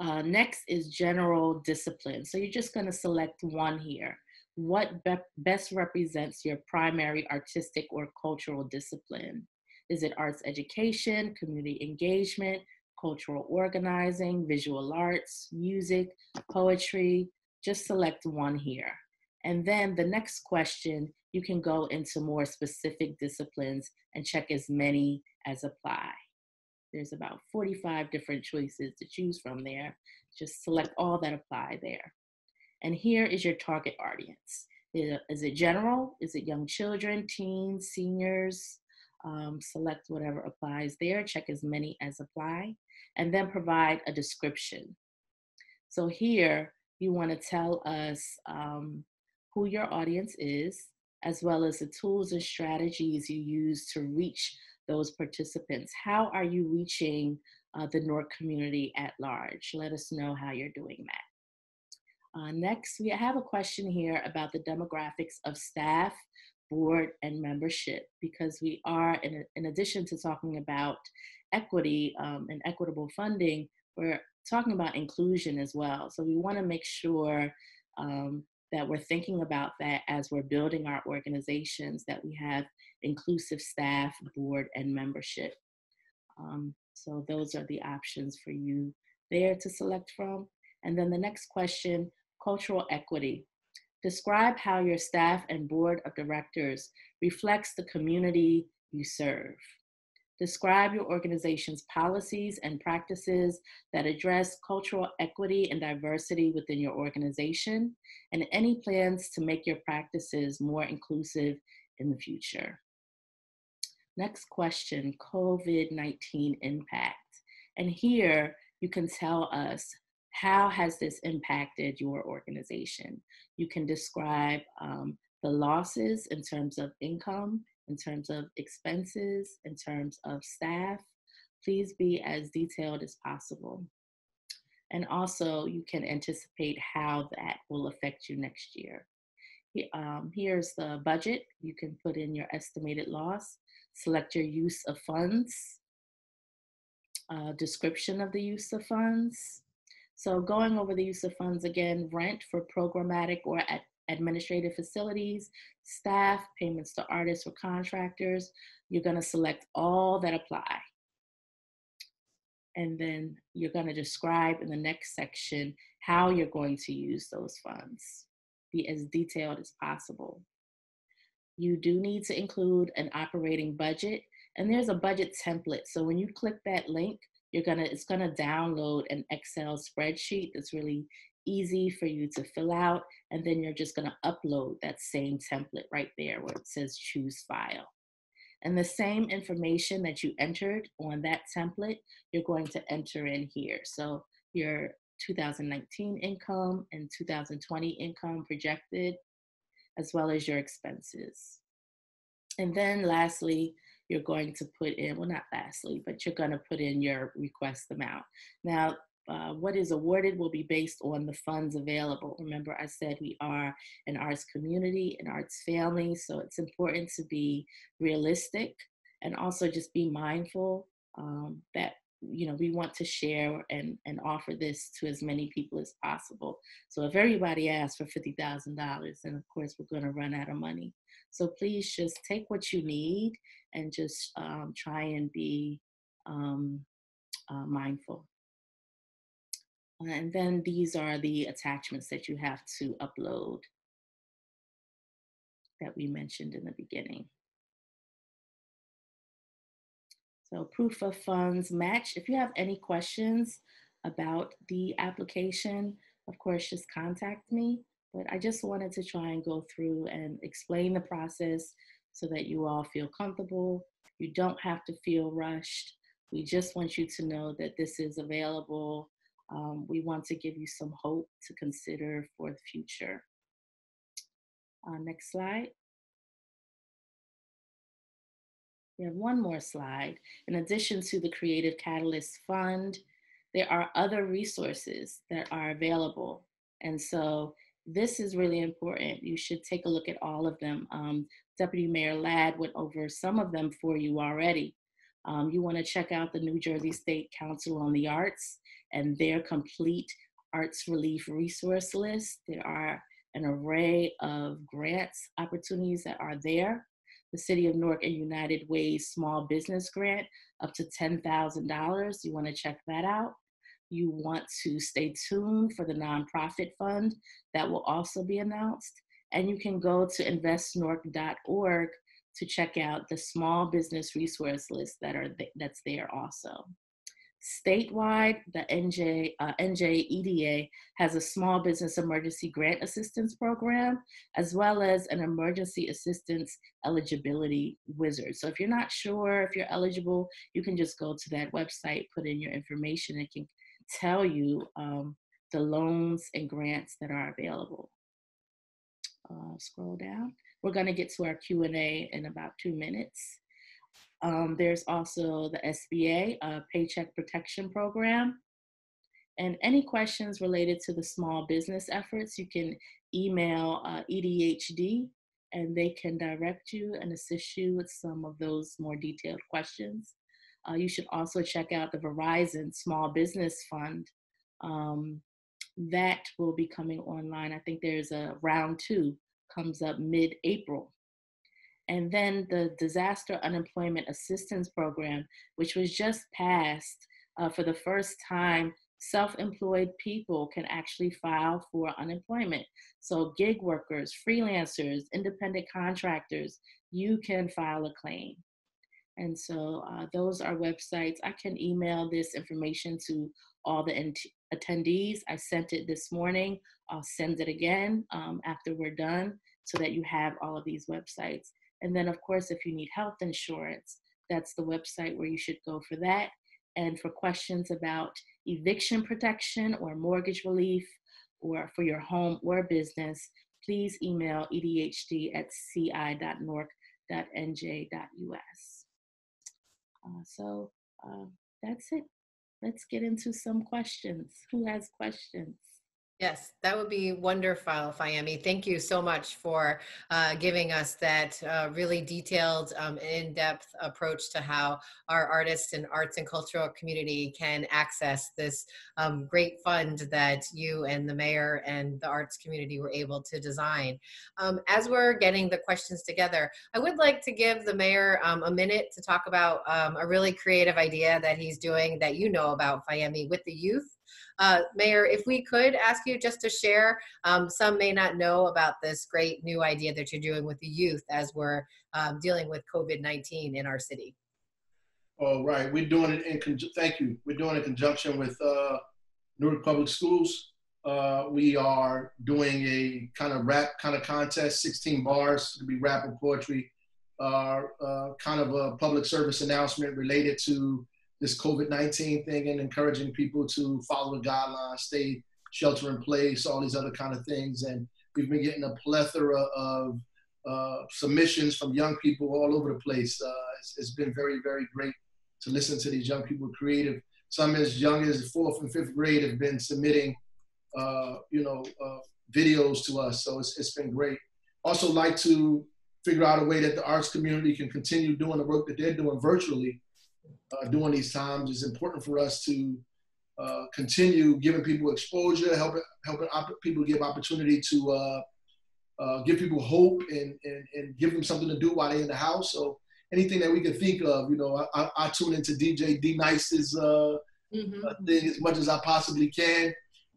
Next is general discipline. So you're just going to select one here. What best represents your primary artistic or cultural discipline? Is it arts education, community engagement, cultural organizing, visual arts, music, poetry? Just select one here. And then the next question, you can go into more specific disciplines and check as many as apply. There's about 45 different choices to choose from there. Just select all that apply there. And here is your target audience. Is it general? Is it young children, teens, seniors? Select whatever applies there. Check as many as apply. And then provide a description. So here, you want to tell us who your audience is, as well as the tools and strategies you use to reach those participants. How are you reaching the NORC community at large? Let us know how you're doing that. Next, we have a question here about the demographics of staff, board, and membership, because we are, in addition to talking about equity and equitable funding, we're talking about inclusion as well. So we want to make sure that we're thinking about that as we're building our organizations, that we have inclusive staff, board, and membership. So those are the options for you there to select from. And then the next question, cultural equity. Describe how your staff and board of directors reflects the community you serve. Describe your organization's policies and practices that address cultural equity and diversity within your organization, and any plans to make your practices more inclusive in the future. Next question, COVID-19 impact. And here you can tell us, how has this impacted your organization? You can describe the losses in terms of income, in terms of expenses, in terms of staff. Please be as detailed as possible. And also, you can anticipate how that will affect you next year. Here's the budget. You can put in your estimated loss, select your use of funds, description of the use of funds. So going over the use of funds again, rent for programmatic or administrative facilities, staff, payments to artists or contractors. You're going to select all that apply. And then you're going to describe in the next section how you're going to use those funds. Be as detailed as possible. You do need to include an operating budget, and there's a budget template. So when you click that link, it's gonna download an Excel spreadsheet that's really easy for you to fill out, and then you're just gonna upload that same template right there where it says choose file. And the same information that you entered on that template, you're going to enter in here. So your 2019 income and 2020 income projected, as well as your expenses. And then lastly, you're going to put in, well, not lastly, but you're going to put in your request amount. Now, what is awarded will be based on the funds available. Remember, I said we are an arts community, an arts family, so it's important to be realistic and also just be mindful that we want to share and offer this to as many people as possible. So if everybody asks for $50,000, then of course we're going to run out of money. So please just take what you need and just try and be mindful. And then these are the attachments that you have to upload that we mentioned in the beginning. So proof of funds match. If you have any questions about the application, of course, just contact me. But I just wanted to try and go through and explain the process so that you all feel comfortable. You don't have to feel rushed. We just want you to know that this is available. We want to give you some hope to consider for the future. Next slide. We have one more slide. In addition to the Creative Catalyst Fund, there are other resources that are available. And so this is really important. You should take a look at all of them. Deputy Mayor Ladd went over some of them for you already. You want to check out the New Jersey State Council on the Arts and their complete arts relief resource list. There are an array of grants opportunities that are there. The City of Newark and United Way's small business grant up to $10,000. You want to check that out. You want to stay tuned for the nonprofit fund that will also be announced. And you can go to investnewark.org to check out the small business resource list that's there also. Statewide, the NJEDA has a small business emergency grant assistance program, as well as an emergency assistance eligibility wizard. So if you're not sure if you're eligible, you can just go to that website, put in your information, and it can tell you the loans and grants that are available. Scroll down. We're going to get to our Q&A in about 2 minutes. There's also the SBA Paycheck Protection Program. And any questions related to the small business efforts, you can email EDHD and they can direct you and assist you with some of those more detailed questions. You should also check out the Verizon Small Business Fund. That will be coming online. I think there's a round 2 comes up mid-April. And then the Disaster Unemployment Assistance Program, which was just passed for the first time, self-employed people can actually file for unemployment. So gig workers, freelancers, independent contractors, you can file a claim. And so those are websites. I can email this information to all the attendees. I sent it this morning. I'll send it again after we're done so that you have all of these websites. And then of course, if you need health insurance, that's the website where you should go for that. And for questions about eviction protection or mortgage relief or for your home or business, please email edhd@ci.norc.nj.us. So that's it. Let's get into some questions. Who has questions? Yes, that would be wonderful, Fayemi. Thank you so much for giving us that really detailed, in-depth approach to how our artists and arts and cultural community can access this great fund that you and the mayor and the arts community were able to design. As we're getting the questions together, I would like to give the mayor a minute to talk about a really creative idea that he's doing that you know about, Fayemi, with the youth. Mayor, if we could ask you just to share, some may not know about this great new idea that you're doing with the youth as we're dealing with COVID-19 in our city. All right, we're doing it in thank you. We're doing it in conjunction with Newark Public Schools. We are doing a kind of rap kind of contest, 16 bars, to be rap and poetry, kind of a public service announcement related to this COVID-19 thing and encouraging people to follow the guidelines, stay shelter in place, all these other kind of things. And we've been getting a plethora of submissions from young people all over the place. It's been very, very great to listen to these young people creative. Some as young as 4th and 5th grade have been submitting, videos to us. So it's been great. Also like to figure out a way that the arts community can continue doing the work that they're doing virtually. During these times, it's important for us to continue giving people exposure, helping people give opportunity to give people hope and give them something to do while they're in the house. So anything that we can think of, I tune into DJ D Nice's thing as much as I possibly can.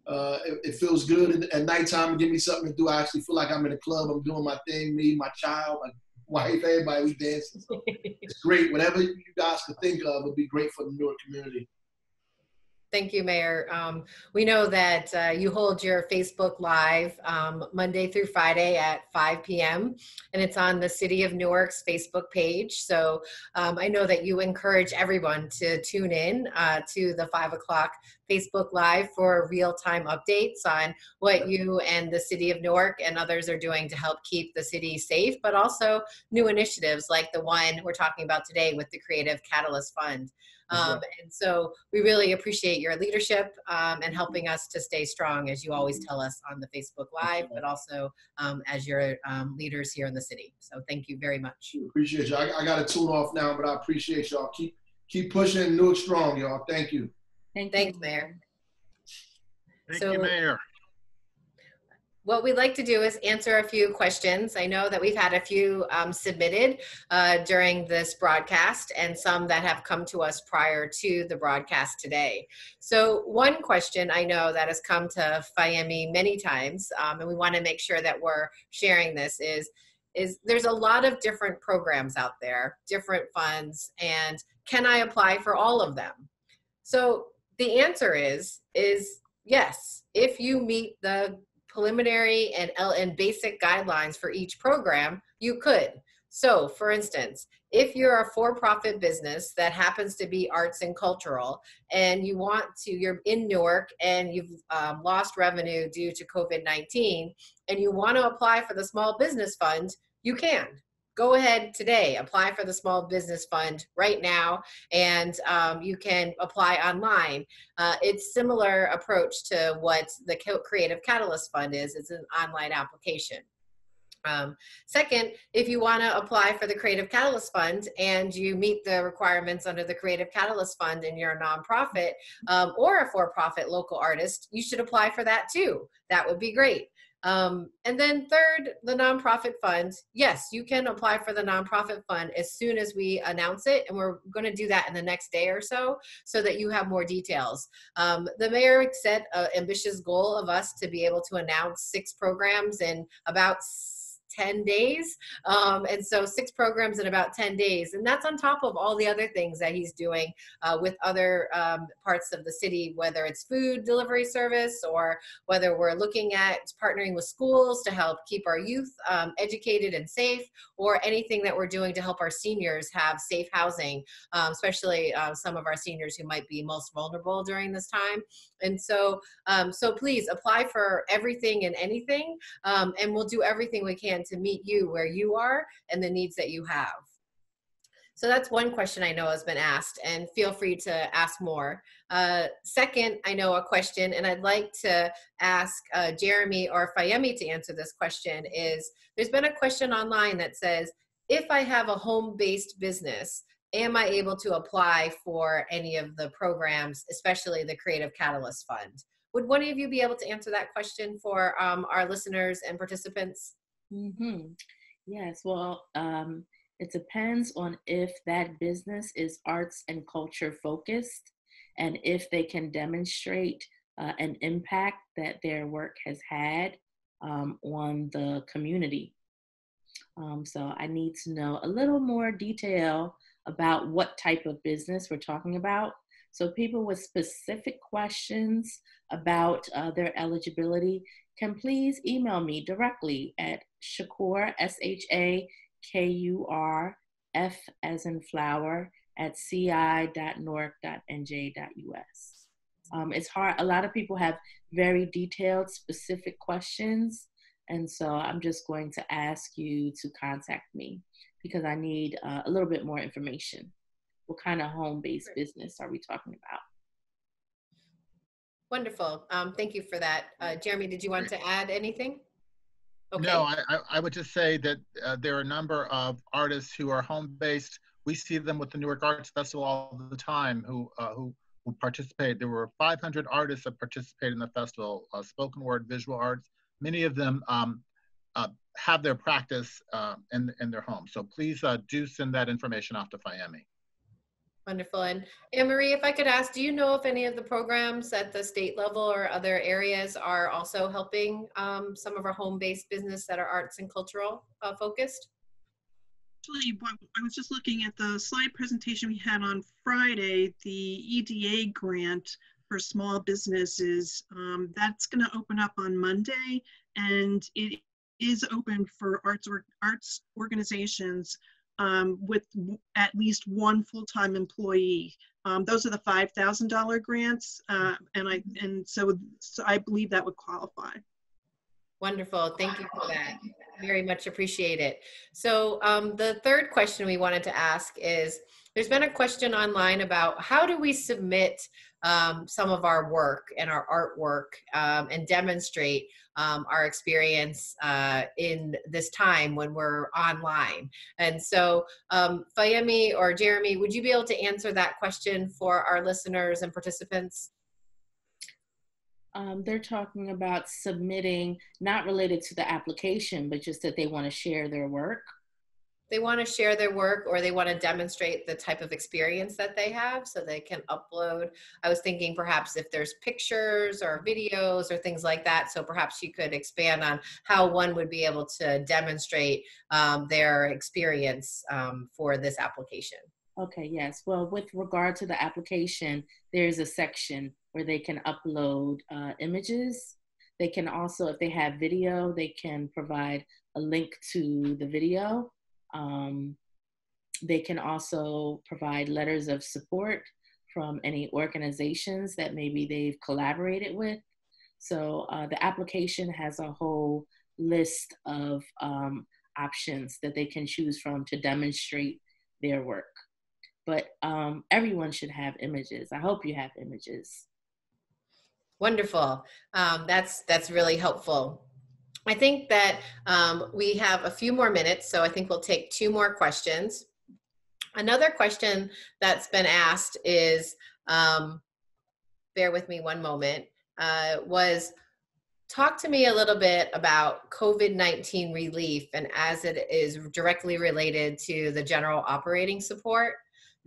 It feels good at nighttime to give me something to do. I actually feel like I'm in a club. I'm doing my thing, me, my child, my wife, everybody, we dancing. So it's great. Whatever you guys could think of would be great for the Newark community. Thank you, Mayor. We know that you hold your Facebook Live Monday through Friday at 5 p.m. and it's on the City of Newark's Facebook page. So I know that you encourage everyone to tune in to the 5 o'clock Facebook Live for real-time updates on what you and the City of Newark and others are doing to help keep the city safe, but also new initiatives like the one we're talking about today with the Creative Catalyst Fund. And so we really appreciate your leadership and helping us to stay strong, as you always tell us on the Facebook Live, but also as your leaders here in the city. So thank you very much. Appreciate you. I got to tune off now, but I appreciate y'all. Keep pushing Newark strong, y'all. Thank you. Thanks, Mayor. Thank you, Mayor. What we'd like to do is answer a few questions. I know that we've had a few submitted during this broadcast and some that have come to us prior to the broadcast today. So one question I know that has come to FIEME many times, and we want to make sure that we're sharing this, is there's a lot of different programs out there, different funds, and can I apply for all of them? So the answer is yes, if you meet the preliminary and basic guidelines for each program, you could. So for instance, if you're a for-profit business that happens to be arts and cultural, and you're in Newark and you've lost revenue due to COVID-19, and you want to apply for the small business fund, you can. Go ahead today, apply for the small business fund right now, and you can apply online. It's similar approach to what the Creative Catalyst Fund is. It's an online application. Second, if you want to apply for the Creative Catalyst Fund and you meet the requirements under the Creative Catalyst Fund and you're a nonprofit or a for-profit local artist, you should apply for that too. That would be great. And then third, the nonprofit fund. Yes, you can apply for the nonprofit fund as soon as we announce it, and we're going to do that in the next day or so that you have more details. The mayor set an ambitious goal of us to be able to announce 6 programs in about 10 days. And so 6 programs in about 10 days. And that's on top of all the other things that he's doing with other parts of the city, whether it's food delivery service or whether we're looking at partnering with schools to help keep our youth educated and safe, or anything that we're doing to help our seniors have safe housing, especially some of our seniors who might be most vulnerable during this time. And so, so please apply for everything and anything, and we'll do everything we can to meet you where you are and the needs that you have. So that's one question I know has been asked, and feel free to ask more. Second, I know a question, and I'd like to ask Jeremy or FIEME to answer this question, is there's been a question online that says, if I have a home-based business, am I able to apply for any of the programs, especially the Creative Catalyst Fund? Would one of you be able to answer that question for our listeners and participants? Mm-hmm. Yes, well, it depends on if that business is arts and culture focused, and if they can demonstrate an impact that their work has had on the community. So I need to know a little more detail about what type of business we're talking about. So people with specific questions about their eligibility can please email me directly at shakur, SHAKUR, F as in flower, at ci.newark.nj.us. It's hard. A lot of people have very detailed, specific questions. And so I'm just going to ask you to contact me because I need a little bit more information. What kind of home-based business are we talking about? Wonderful. Thank you for that. Jeremy, did you want to add anything? Okay. No, I would just say that there are a number of artists who are home-based. We see them with the Newark Arts Festival all the time who participate. There were 500 artists that participated in the festival, spoken word, visual arts. Many of them have their practice in their home. So please do send that information off to FIEME. Wonderful. And Anne-Marie, if I could ask, do you know if any of the programs at the state level or other areas are also helping some of our home-based business that are arts and cultural focused? Actually, I was just looking at the slide presentation we had on Friday, the EDA grant for small businesses. That's going to open up on Monday, and it is open for arts organizations with at least one full-time employee. Those are the $5,000 grants, and so I believe that would qualify. Wonderful. Thank you for that. Very much appreciate it. So the third question we wanted to ask is, There's been a question online about how do we submit some of our work and our artwork and demonstrate our experience in this time when we're online. And so Fayemi or Jeremy, would you be able to answer that question for our listeners and participants? They're talking about submitting, not related to the application, but just that they want to share their work. They want to share their work, or they want to demonstrate the type of experience that they have so they can upload. I was thinking perhaps if there's pictures or videos or things like that. So perhaps you could expand on how one would be able to demonstrate their experience for this application. Okay, yes. Well, with regard to the application, there's a section where they can upload images. They can also, if they have video, they can provide a link to the video. They can also provide letters of support from any organizations that maybe they've collaborated with. So the application has a whole list of options that they can choose from to demonstrate their work. But everyone should have images. I hope you have images. Wonderful. That's really helpful. I think that we have a few more minutes, so I think we'll take 2 more questions. Another question that's been asked is, bear with me one moment, was talk to me a little bit about COVID-19 relief and as it is directly related to the general operating support.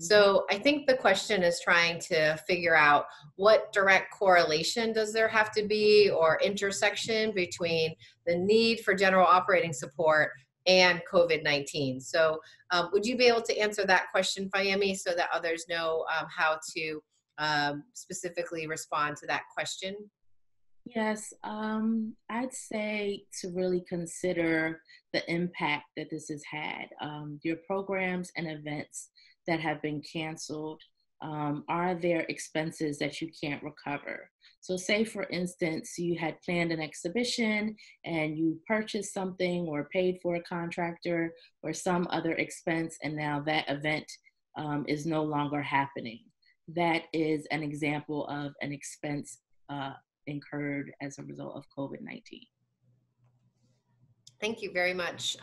So I think the question is trying to figure out what direct correlation does there have to be or intersection between the need for general operating support and COVID-19. So would you be able to answer that question, Fayemi, so that others know how to specifically respond to that question? Yes, I'd say to really consider the impact that this has had. Your programs and events that have been canceled, are there expenses that you can't recover? So say, for instance, you had planned an exhibition and you purchased something or paid for a contractor or some other expense, and now that event is no longer happening. That is an example of an expense incurred as a result of COVID-19. Thank you very much.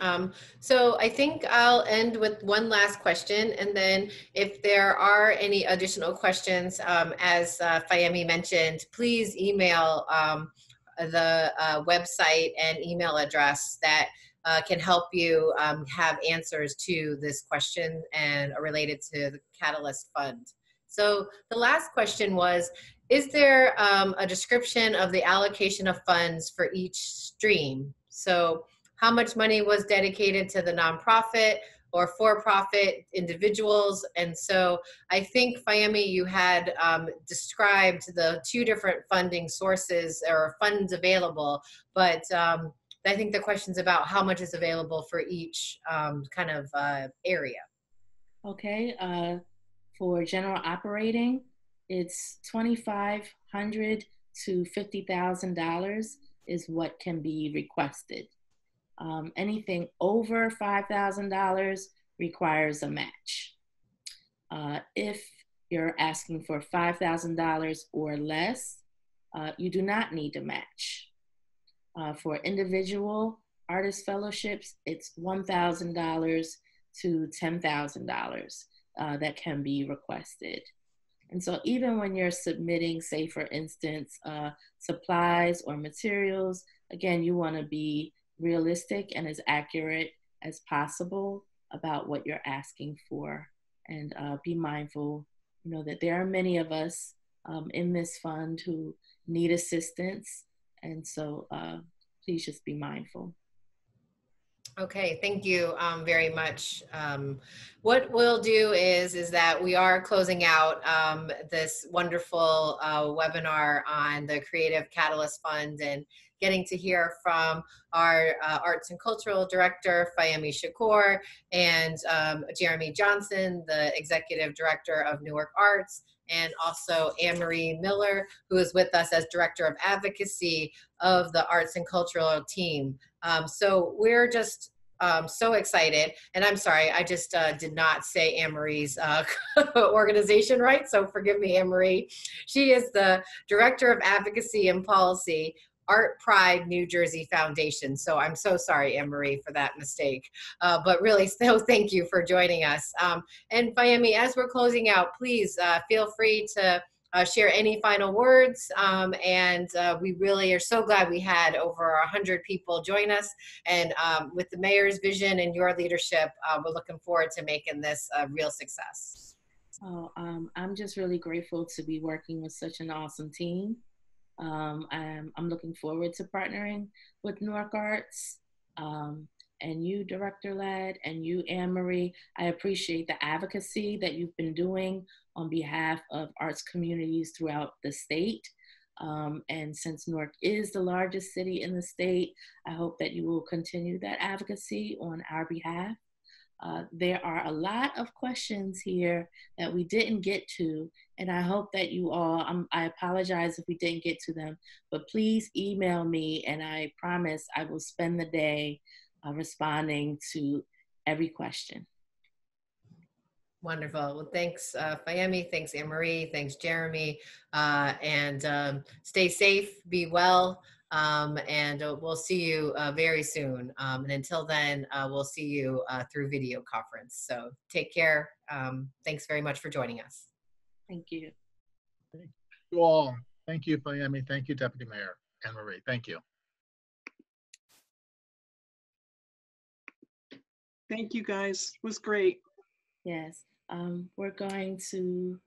So I think I'll end with one last question, and then if there are any additional questions, as Fayemi mentioned, please email the website and email address that can help you have answers to this question and related to the Catalyst Fund. So the last question was, is there a description of the allocation of funds for each stream? So how much money was dedicated to the nonprofit or for-profit individuals? And so I think, Fayemi, you had described the 2 different funding sources or funds available, but I think the question's about how much is available for each kind of area. Okay, for general operating, it's $2,500 to $50,000 is what can be requested. Anything over $5,000 requires a match. If you're asking for $5,000 or less, you do not need a match. For individual artist fellowships, it's $1,000 to $10,000 that can be requested. And so even when you're submitting, say, for instance, supplies or materials, again, you want to be realistic and as accurate as possible about what you're asking for, and be mindful, that there are many of us in this fund who need assistance, and so please just be mindful. Okay, thank you very much. What we'll do is that we are closing out this wonderful webinar on the Creative Catalyst Fund and getting to hear from our Arts and Cultural Director, Fayemi Shakur, and Jeremy Johnson, the Executive Director of Newark Arts, and also Anne-Marie Miller, who is with us as Director of Advocacy of the Arts and Cultural team. So we're just So excited. And I'm sorry, I just did not say Anne-Marie's organization right. So forgive me, Anne-Marie. She is the Director of Advocacy and Policy, Art Pride New Jersey Foundation. So I'm so sorry, Anne-Marie, for that mistake. But really, still thank you for joining us. And Fayemi, as we're closing out, please feel free to share any final words. We really are so glad we had over 100 people join us. And with the mayor's vision and your leadership, we're looking forward to making this a real success. Oh, I'm just really grateful to be working with such an awesome team. I'm looking forward to partnering with Newark Arts, and you, Director Ladd, and you, Anne-Marie. I appreciate the advocacy that you've been doing on behalf of arts communities throughout the state. And since Newark is the largest city in the state, I hope that you will continue that advocacy on our behalf. There are a lot of questions here that we didn't get to, and I hope that you all, I apologize if we didn't get to them, but please email me, and I promise I will spend the day responding to every question. Wonderful. Well, thanks, Fayemi. Thanks, Anne-Marie. Thanks, Jeremy. Stay safe, be well, and we'll see you very soon. And until then, we'll see you through video conference. So take care. Thanks very much for joining us. Thank you. Thank you all. Thank you, Fayemi. Thank you, Deputy Mayor Anne-Marie. Thank you. Thank you, guys. It was great. Yes, we're going to